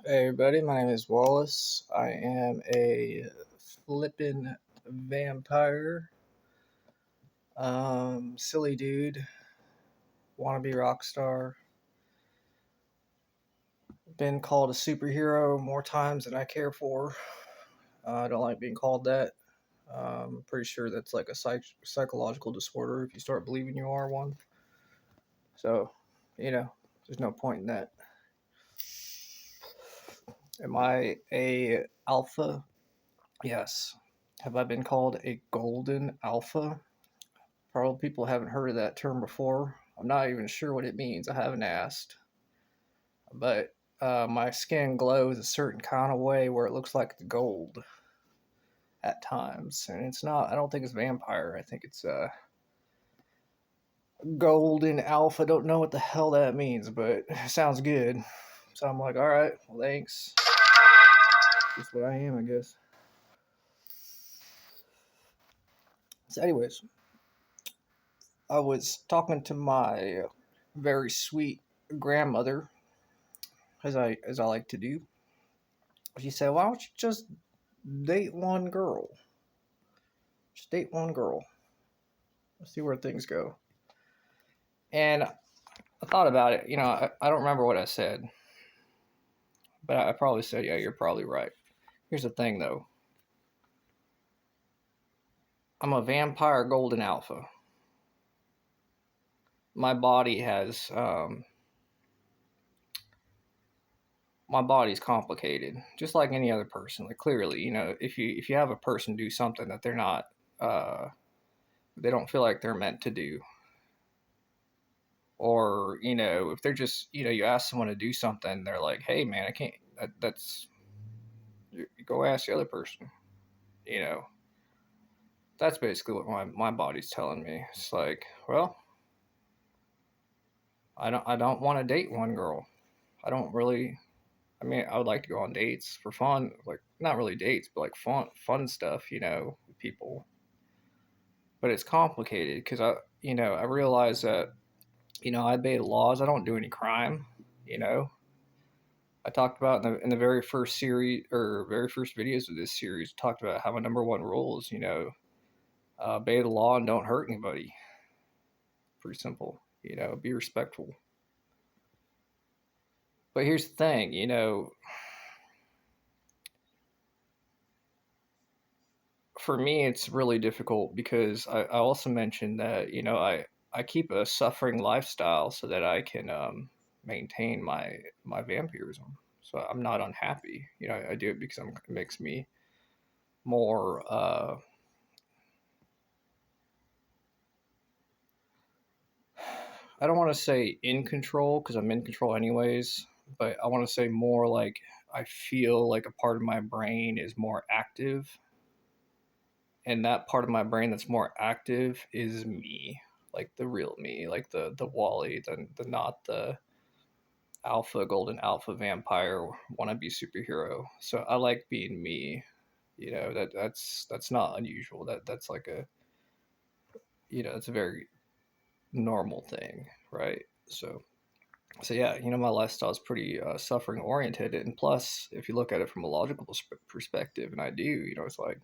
Hey everybody, my name is Wallace. I am a flippin' vampire. Silly dude, wannabe rock star. Been called a superhero more times than I care for. I don't like being called that. I'm pretty sure that's like a psychological disorder if you start believing you are one. So, there's no point in that. Am I a alpha? Yes. Have I been called a golden alpha? Probably people haven't heard of that term before. I'm not even sure what it means. I haven't asked. But my skin glows a certain kind of way where it looks like it's gold at times. And it's not, I don't think it's vampire. I think it's golden alpha. Don't know what the hell that means, but it sounds good. So I'm like, all right, well, thanks. Just what I am, I guess. So, anyways, I was talking to my very sweet grandmother, as I like to do. She said, "Why don't you just date one girl? Just date one girl. Let's see where things go." And I thought about it. I don't remember what I said, but I probably said, "Yeah, you're probably right." Here's the thing, though. I'm a vampire golden alpha. My body has my body's complicated, just like any other person. Like clearly, if you have a person do something that they're not, uh, they don't feel like they're meant to do, or if they're just you ask someone to do something, they're like, "Hey man, I can't, that's you go ask the other person." you know that's basically what my body's telling me. It's like, well, I don't want to date one girl. I don't really. I mean, I would like to go on dates for fun, like not really dates, but like fun stuff, with people. But it's complicated because I realize that I obey the laws. I don't do any crime. you know I talked about in the very first series or very first videos of this series. Talked about how my number one rule is, obey the law and don't hurt anybody. Pretty simple. Be respectful. But here's the thing, for me, it's really difficult because I also mentioned that I keep a suffering lifestyle so that I can maintain my vampirism. So I'm not unhappy. I do it because it makes me more. I don't want to say in control because I'm in control anyways, but I want to say more like I feel like a part of my brain is more active, and that part of my brain that's more active is me, like the real me, like the Wally, the not the alpha golden alpha vampire wannabe superhero. So I like being me. That's not unusual. That's like a it's a very normal thing, right? So yeah, my lifestyle is pretty suffering oriented, and plus, if you look at it from a logical perspective, and I do, it's like,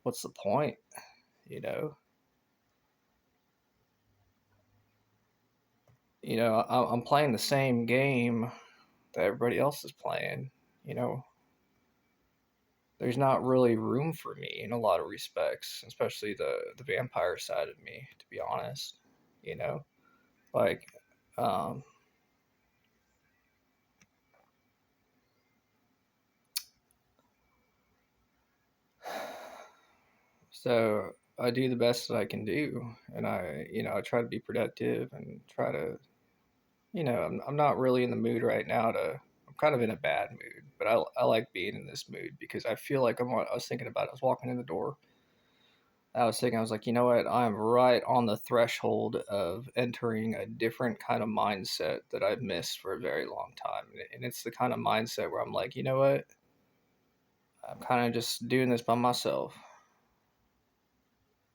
what's the point? You know, I'm playing the same game that everybody else is playing. You know, there's not really room for me in a lot of respects, especially the vampire side of me. To be honest, you know, like, um, so I do the best that I can do, and I try to be productive and try to I'm not really in the mood right now to. I'm kind of in a bad mood, but I like being in this mood because I feel like I was thinking about it. I was walking in the door. I was thinking, I was like, you know what? I'm right on the threshold of entering a different kind of mindset that I've missed for a very long time. And it's the kind of mindset where I'm like, you know what? I'm kind of just doing this by myself,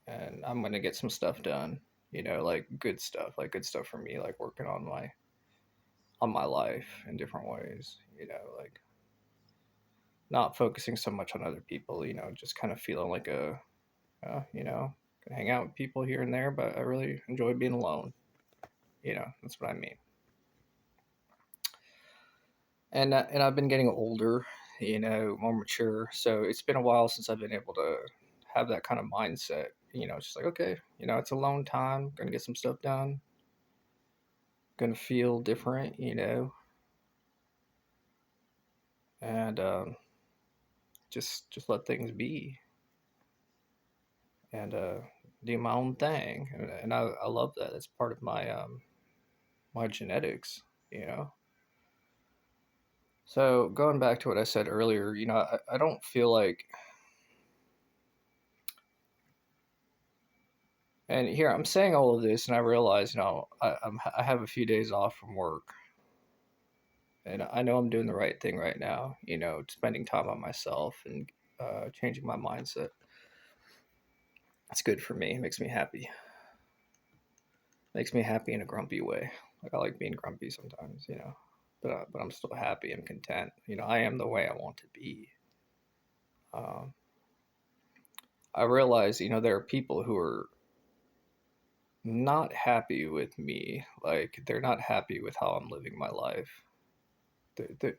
and I'm going to get some stuff done, like good stuff for me, like working on my life in different ways, like. not focusing so much on other people, just kind of feeling like can hang out with people here and there, but I really enjoy being alone. That's what I mean. And I've been getting older, more mature. So it's been a while since I've been able to have that kind of mindset. It's just like, okay, it's alone time. Gonna get some stuff done. Gonna feel different, and just let things be and do my own thing. And I love that. It's part of my genetics, you know. So going back to what I said earlier, I don't feel like, and here I'm saying all of this, and I realize, I have a few days off from work, and I know I'm doing the right thing right now, spending time on myself and changing my mindset. It's good for me. It makes me happy in a grumpy way. Like I like being grumpy sometimes, but I'm still happy and content. I am the way I want to be. Um, I realize, there are people who are not happy with me. Like they're not happy with how I'm living my life. They're,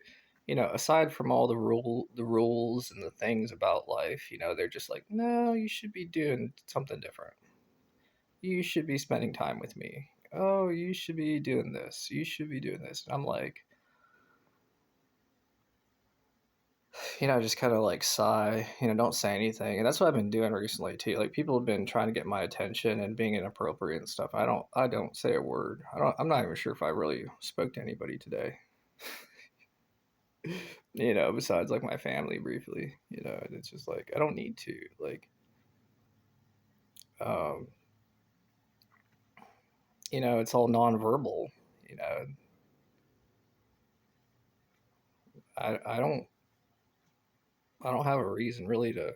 aside from all the rules and the things about life, they're just like, no, you should be doing something different. You should be spending time with me. Oh, you should be doing this. You should be doing this. And I'm like, just kind of like sigh, don't say anything. And that's what I've been doing recently too. Like people have been trying to get my attention and being inappropriate and stuff. I don't say a word. I'm not even sure if I really spoke to anybody today. Besides like my family briefly, and it's just like I don't need to. Like um, it's all nonverbal, you know. I don't have a reason really to,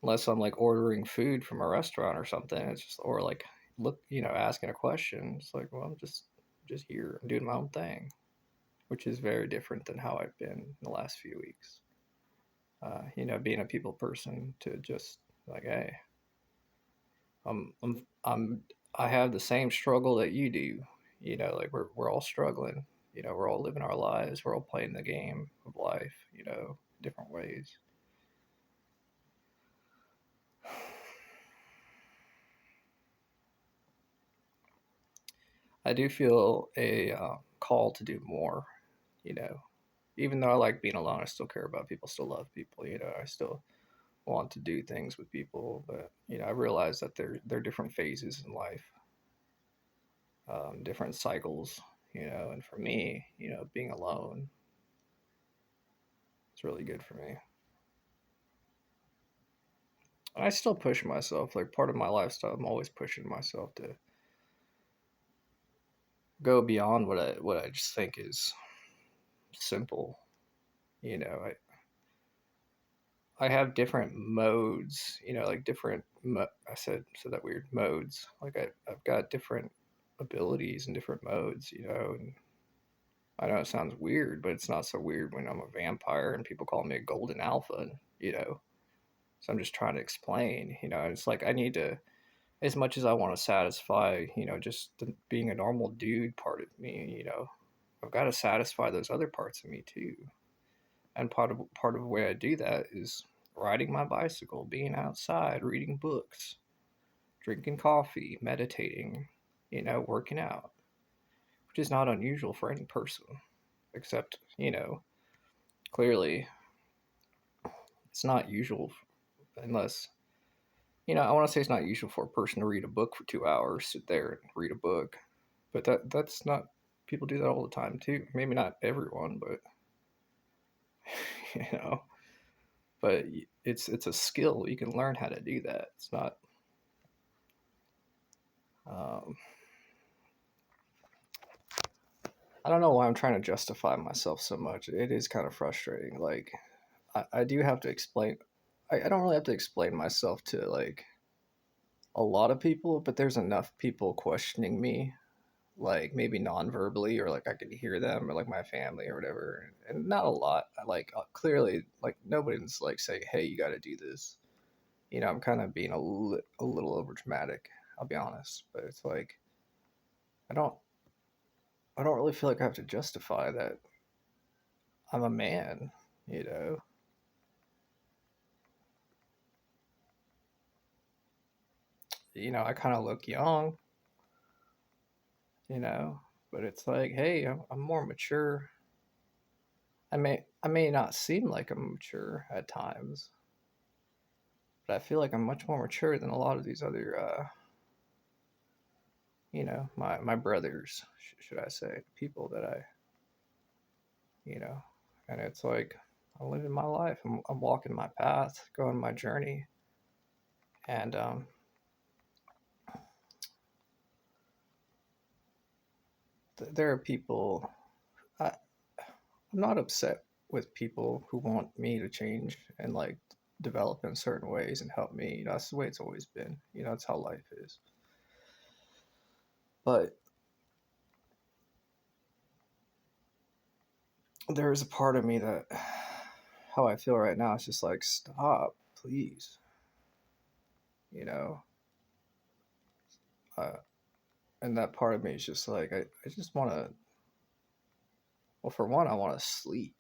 unless I'm like ordering food from a restaurant or something. It's just, or like look, asking a question. It's like, well, I'm just here. I'm doing my own thing, which is very different than how I've been in the last few weeks. Being a people person to just like, hey, I'm I'm I'm I have the same struggle that you do. Like we're all struggling. We're all living our lives. We're all playing the game of life. Different ways. I do feel a call to do more. You know, Even though I like being alone, I still care about people. Still love people. I still want to do things with people, but I realize that there are different phases in life, different cycles. And for me, being alone is really good for me. And I still push myself. Like part of my lifestyle, I'm always pushing myself to go beyond what I just think is simple. I have different modes. Like I said that weird modes. Like I've got different abilities and different modes. And I know it sounds weird, but it's not so weird when I'm a vampire and people call me a golden alpha. You know, so I'm just trying to explain. It's like I need to, as much as I want to satisfy, just being a normal dude part of me. I've got to satisfy those other parts of me too. And part of the way I do that is riding my bicycle, being outside, reading books, drinking coffee, meditating, working out, which is not unusual for any person, except, clearly it's not usual unless, I want to say it's not usual for a person to read a book for 2 hours, sit there and read a book. But that's not, people do that all the time too. Maybe not everyone, but, you know, but it's a skill. You can learn how to do that. It's not, um, I don't know why I'm trying to justify myself so much. It is kind of frustrating. Like, I do have to explain. I don't really have to explain myself to like a lot of people, but there's enough people questioning me like maybe non-verbally, or like I could hear them, or like my family or whatever, and not a lot. I like clearly like nobody's like saying, "Hey, you got to do this." I'm kind of being a little over dramatic. I'll be honest, but it's like I don't I don't really feel like I have to justify that I'm a man. You know, I kind of look young. You know, but it's like, hey, I'm more mature. I may not seem like I'm mature at times, but I feel like I'm much more mature than a lot of these other, my brothers, should I say, people that you know, and it's like I'm living my life. I'm walking my path, going my journey, and there are people. I, I'm not upset with people who want me to change and like develop in certain ways and help me. That's the way it's always been. That's how life is. But there is a part of me that how I feel right now is just like, stop, please. You know, uh, and that part of me is just like, I just want to. Well, for one, I want to sleep.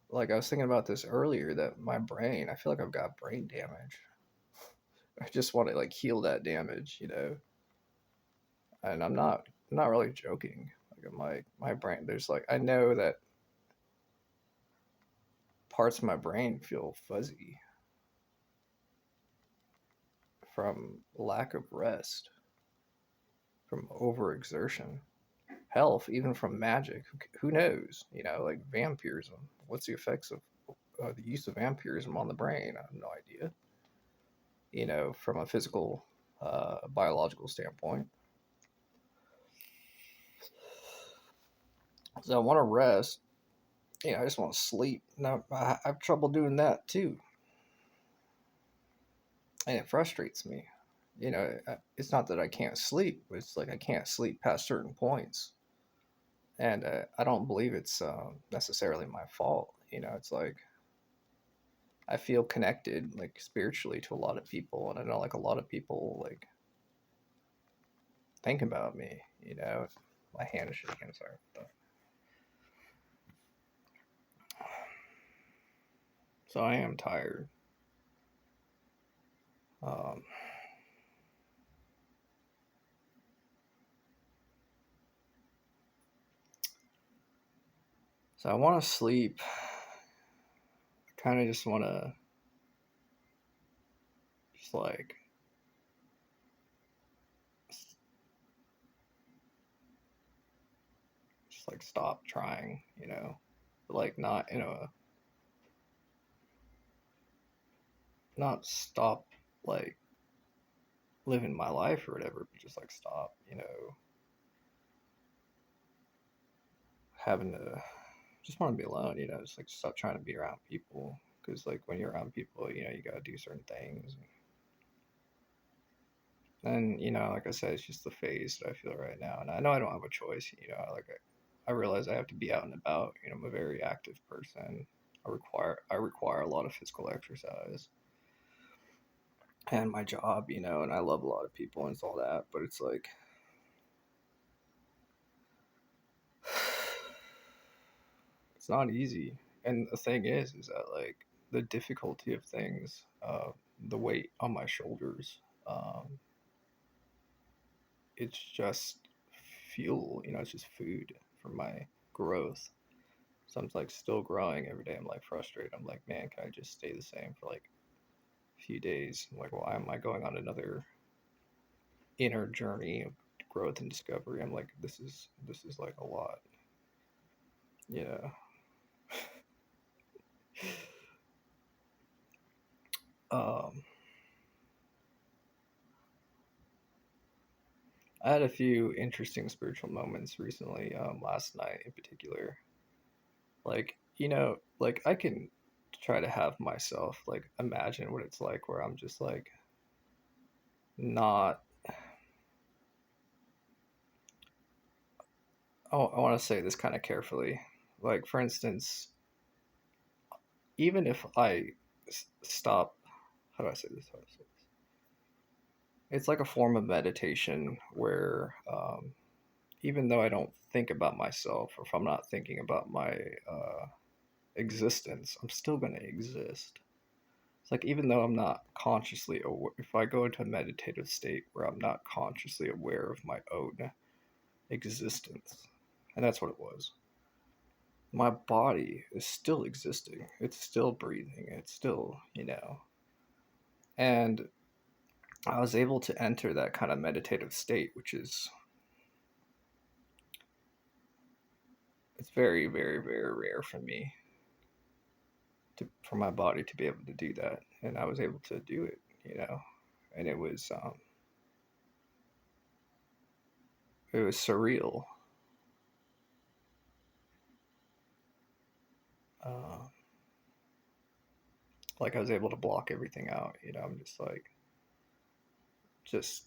Like I was thinking about this earlier, that my brain, I feel like I've got brain damage. I just want to like heal that damage, and I'm not really joking. Like I'm like my brain. There's like I know that parts of my brain feel fuzzy from lack of rest, from overexertion, health, even from magic. Who knows? Like vampirism. What's the effects of the use of vampirism on the brain? I have no idea. From a physical, biological standpoint. So I want to rest. I just want to sleep. Now I have trouble doing that too, and it frustrates me. It's not that I can't sleep. It's like I can't sleep past certain points, and I don't believe it's necessarily my fault. It's like I feel connected, like spiritually, to a lot of people, and I know like a lot of people like think about me. My hand is shaking. Sorry. So I am tired. Um, so I want to sleep. I kind of just want to just like stop trying. But like not not stop like living my life or whatever, but just like stop, having to just want to be alone, just like stop trying to be around people. Because like when you're around people, you got to do certain things. And like I said, it's just the phase that I feel right now. And I know I don't have a choice. I realize I have to be out and about. I'm a very active person. I require a lot of physical exercise. And my job, and I love a lot of people and it's all that, but it's like it's not easy. And the thing is that like the difficulty of things, the weight on my shoulders, it's just fuel. It's just food for my growth. So I'm like still growing every day. I'm like frustrated. I'm like, man, can I just stay the same for like a few days? I'm like, why am I going on another inner journey of growth and discovery? I'm like, this is like a lot. Yeah. Um, I had a few interesting spiritual moments recently, last night in particular. Like, like I can try to have myself like imagine what it's like where I'm just like not I want to say this kind of carefully. Like, for instance, even if I stop, how do I say this? How do I say this? It's like a form of meditation where, even though I don't think about myself, or if I'm not thinking about my existence, I'm still going to exist. It's like, even though I'm not consciously aware, if I go into a meditative state where I'm not consciously aware of my own existence, and that's what it was, my body is still existing. It's still breathing. It's still, and I was able to enter that kind of meditative state, which is, it's very, very, very rare for me for my body to be able to do that, and I was able to do it, and it was surreal. Uh, like, I was able to block everything out. I'm just like, just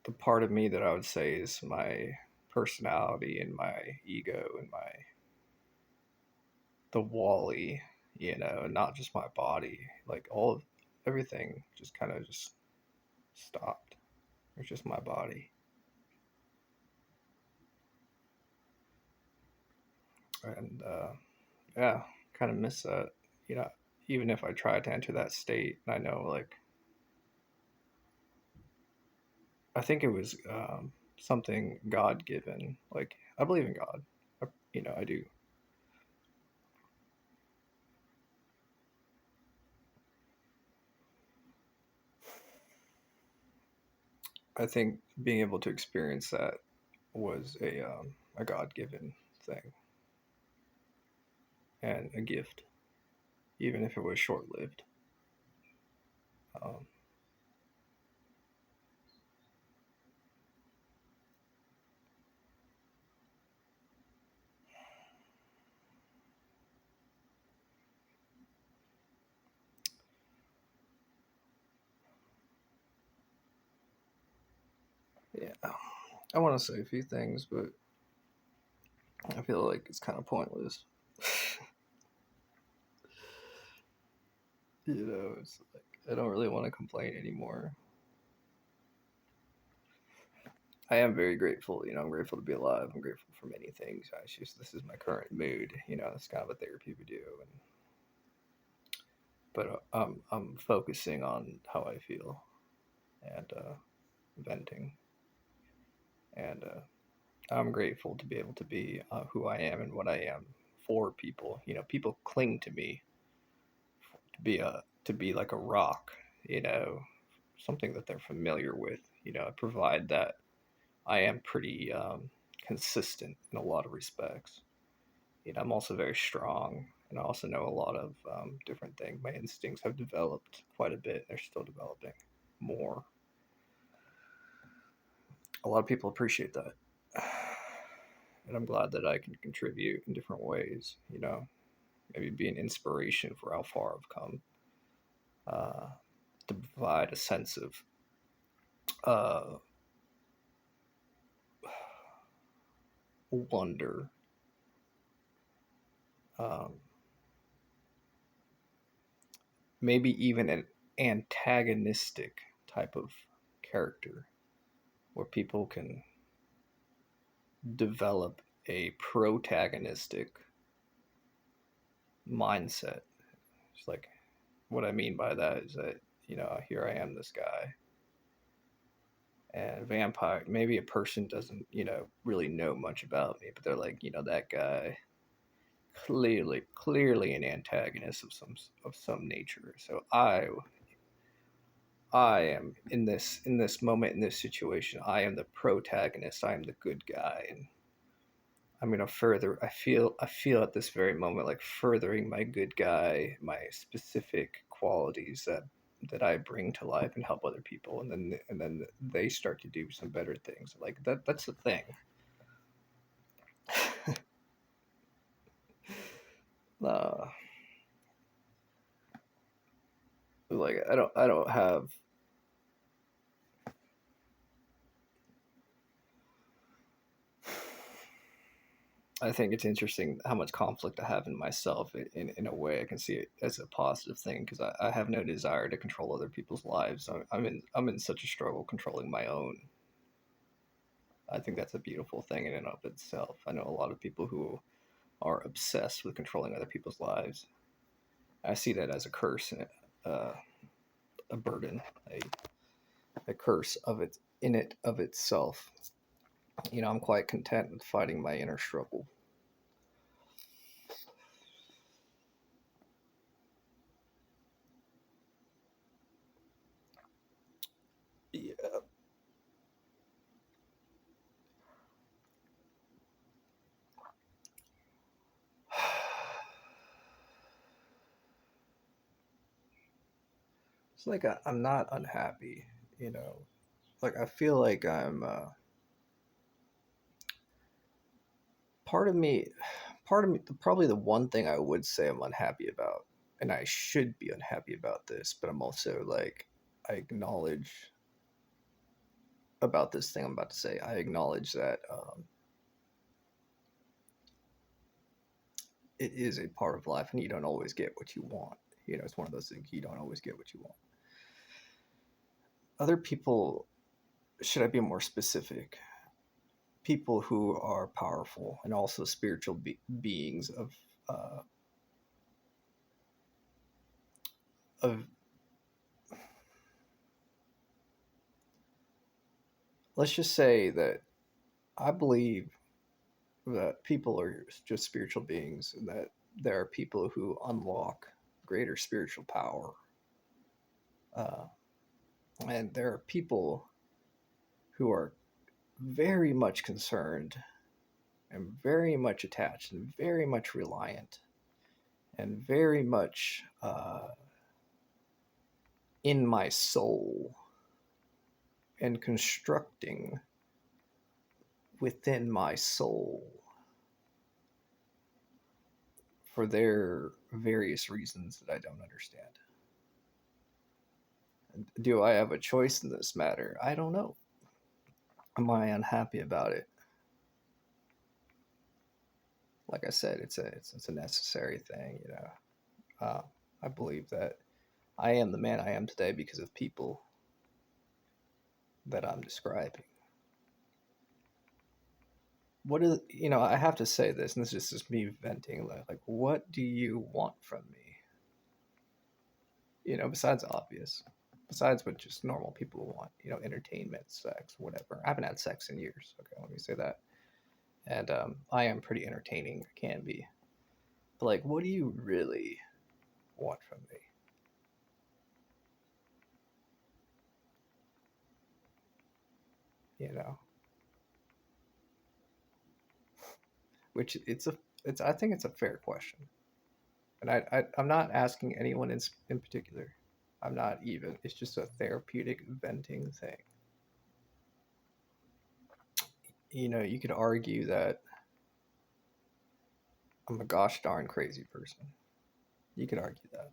the part of me that I would say is my personality and my ego and the Wally, not just my body. Like, everything just kind of just stopped. It's just my body. And yeah, kind of miss that. You know, Even if I try to enter that state, I know, like, I think it was something God given. Like, I believe in God. I do. I think being able to experience that was a God given thing and a gift, even if it was short lived. Um, yeah, I want to say a few things, but I feel like it's kind of pointless. It's like I don't really want to complain anymore. I am very grateful. I'm grateful to be alive. I'm grateful for many things. It's just this is my current mood. It's kind of a therapy we do, but I'm focusing on how I feel and venting, and I'm grateful to be able to be who I am and what I am for people. People cling to me to be like a rock. Something that they're familiar with. I provide that. I am pretty consistent in a lot of respects. I'm also very strong, and I also know a lot of different things. My instincts have developed quite a bit. They're still developing more. A lot of people appreciate that. And I'm glad that I can contribute in different ways, maybe be an inspiration for how far I've come, uh, to provide a sense of uh, wonder, um, maybe even an antagonistic type of character where people can develop a protagonistic mindset. It's like, what I mean by that is that, here I am, this guy, and vampire. Maybe a person doesn't, really know much about me, but they're like, that guy, clearly an antagonist of some nature. So I am in this moment, in this situation. I am the protagonist. I am the good guy, and I'm gonna further. I feel at this very moment like furthering my good guy, my specific qualities that I bring to life and help other people, and then they start to do some better things. Like that. That's the thing. uh, like I don't have I think it's interesting how much conflict I have in myself. In a way, I can see it as a positive thing because I have no desire to control other people's lives. I'm in such a struggle controlling my own. I think that's a beautiful thing in and of itself. I know a lot of people who are obsessed with controlling other people's lives. I see that as a curse, uh, a burden, a curse of it in it of itself. I'm quite content with fighting my inner struggle. Yeah. It's like I'm not unhappy, you know. Like I feel like I'm part of me, probably the one thing I would say I'm unhappy about, and I should be unhappy about this, but I'm also like, I acknowledge about this thing I'm about to say. I acknowledge that it is a part of life, and you don't always get what you want. It's one of those things you don't always get what you want. Other people, should I be more specific? People who are powerful and also spiritual beings uh, of let's just say that I believe that people are just spiritual beings and that there are people who unlock greater spiritual power. Uh, and there are people who are very much concerned and very much attached and very much reliant and very much in my soul and constructing within my soul for their various reasons that I don't understand. Do I have a choice in this matter? I don't know. Am I unhappy about it? Like I said, it's a necessary thing. Uh, I believe that I am the man I am today because of people that I'm describing. What is I have to say this, and this is just me venting. Like, what do you want from me? Besides obvious, besides what just normal people want. Entertainment, sex, whatever. I haven't had sex in years. Okay, let me say that. And I am pretty entertaining. I can be. But like, what do you really want from me? You know, which it's I think it's a fair question, and I'm not asking anyone in particular. I'm not even. It's just a therapeutic venting thing. You could argue that I'm a gosh darn crazy person. You could argue that.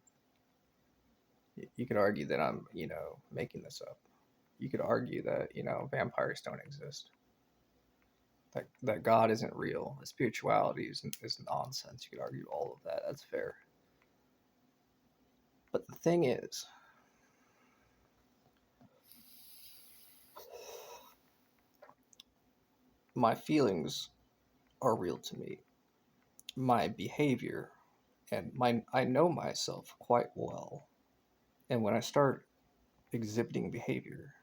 You could argue that I'm making this up. You could argue that vampires don't exist. That God isn't real. That spirituality is nonsense. You could argue all of that. That's fair. But the thing is, my feelings are real to me. My behavior and my I know myself quite well. And when I start exhibiting behavior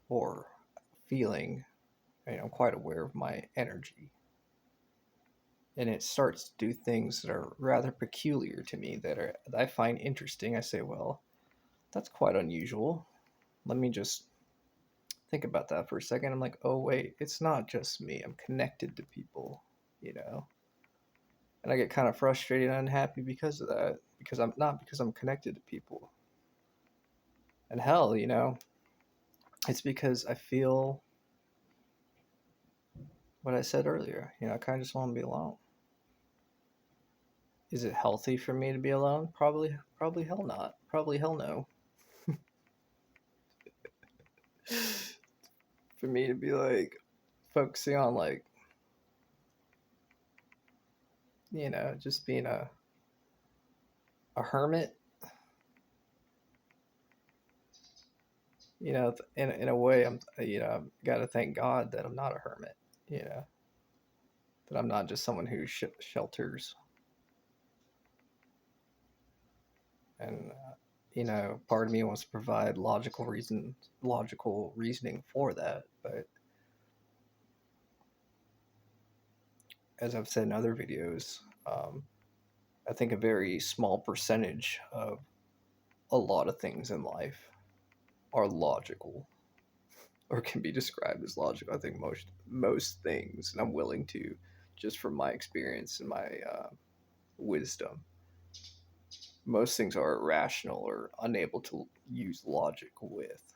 or feeling, I'm quite aware of my energy. And it starts to do things that are rather peculiar to me that I find interesting. I say, well, that's quite unusual. Let me just think about that for a second. I'm like, oh wait, it's not just me. I'm connected to people, you know. And I get kind of frustrated and unhappy because of that. Because I'm connected to people. And hell, it's because I feel what I said earlier. I kind of just want to be alone. Is it healthy for me to be alone? Probably hell not. Probably hell no. For me to be like focusing on like just being a hermit. In a way, I've got to thank God that I'm not a hermit. You know, that I'm not just someone who shelters. And part of me wants to provide logical reasoning for that. But as I've said in other videos, I think a very small percentage of a lot of things in life are logical or can be described as logical. I think most things, and I'm willing to, just from my experience and my wisdom, most things are irrational or unable to use logic with.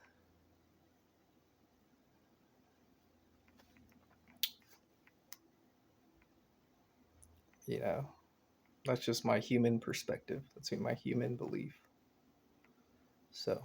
You know, that's just my human perspective. That's my human belief. So,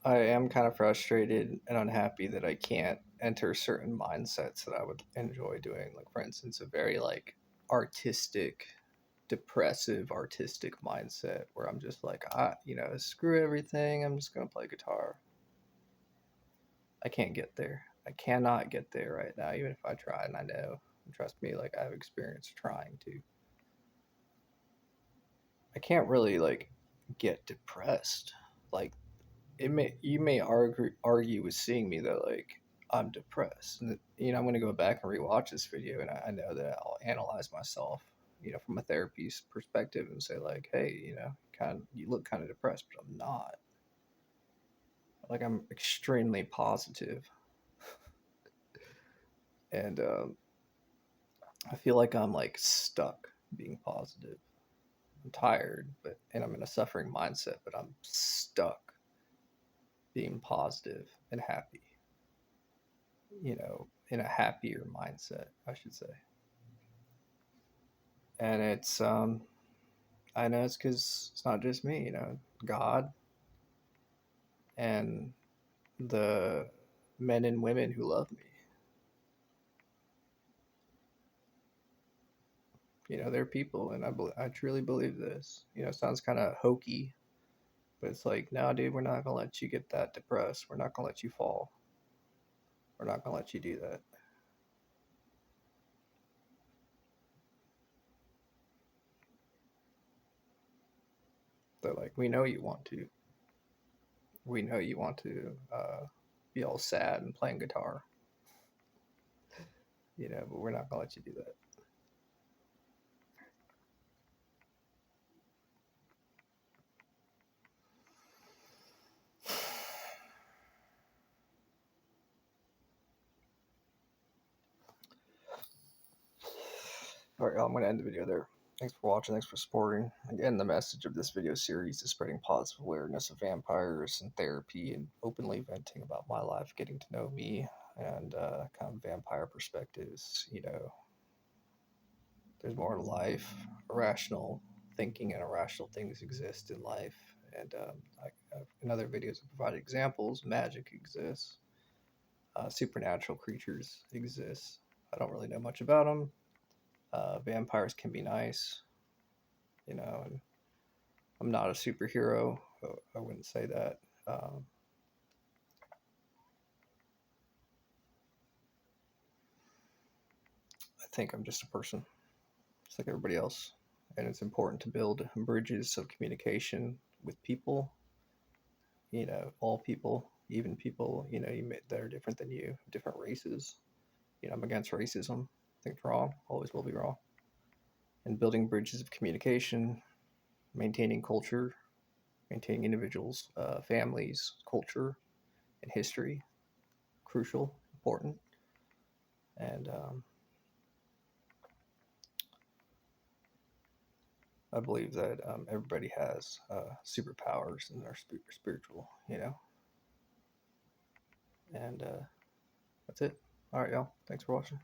I am kind of frustrated and unhappy that I can't enter certain mindsets that I would enjoy doing. Like, for instance, a very like artistic, depressive artistic mindset where I'm just like, screw everything. I'm just gonna play guitar. I can't get there. I cannot get there right now, even if I try. And I know, trust me, like I have experience trying to. I can't really like get depressed. Like you may argue with seeing me that like I'm depressed. And, I'm going to go back and rewatch this video, and I know that I'll analyze myself, from a therapy's perspective, and say like, hey, you look kind of depressed, but I'm not. Like I'm extremely positive, and I feel like I'm like stuck being positive. I'm tired, and I'm in a suffering mindset, but I'm stuck being positive and happy. In a happier mindset, I should say. And I know it's because it's not just me, God and the men and women who love me. They're people, and I truly believe this. It sounds kind of hokey, but it's like, no, dude, we're not gonna let you get that depressed. We're not gonna let you fall. We're not gonna let you do that. They're like, we know you want to. We know you want to be all sad and playing guitar. But we're not gonna let you do that. All right, I'm going to end the video there. Thanks for watching. Thanks for supporting. Again, the message of this video series is spreading positive awareness of vampires and therapy and openly venting about my life, getting to know me and kind of vampire perspectives. There's more to life. Irrational thinking and irrational things exist in life. And in other videos, I provided examples. Magic exists. Supernatural creatures exist. I don't really know much about them. Vampires can be nice, and I'm not a superhero. I wouldn't say that. I think I'm just a person, just like everybody else. And it's important to build bridges of communication with people, all people, even people, that are different than you, different races. I'm against racism. I think it's wrong, always will be wrong. And building bridges of communication, maintaining culture, maintaining individuals, families, culture, and history, crucial, important. And I believe that everybody has superpowers and they're spiritual, you know. And that's it. All right, y'all. Thanks for watching.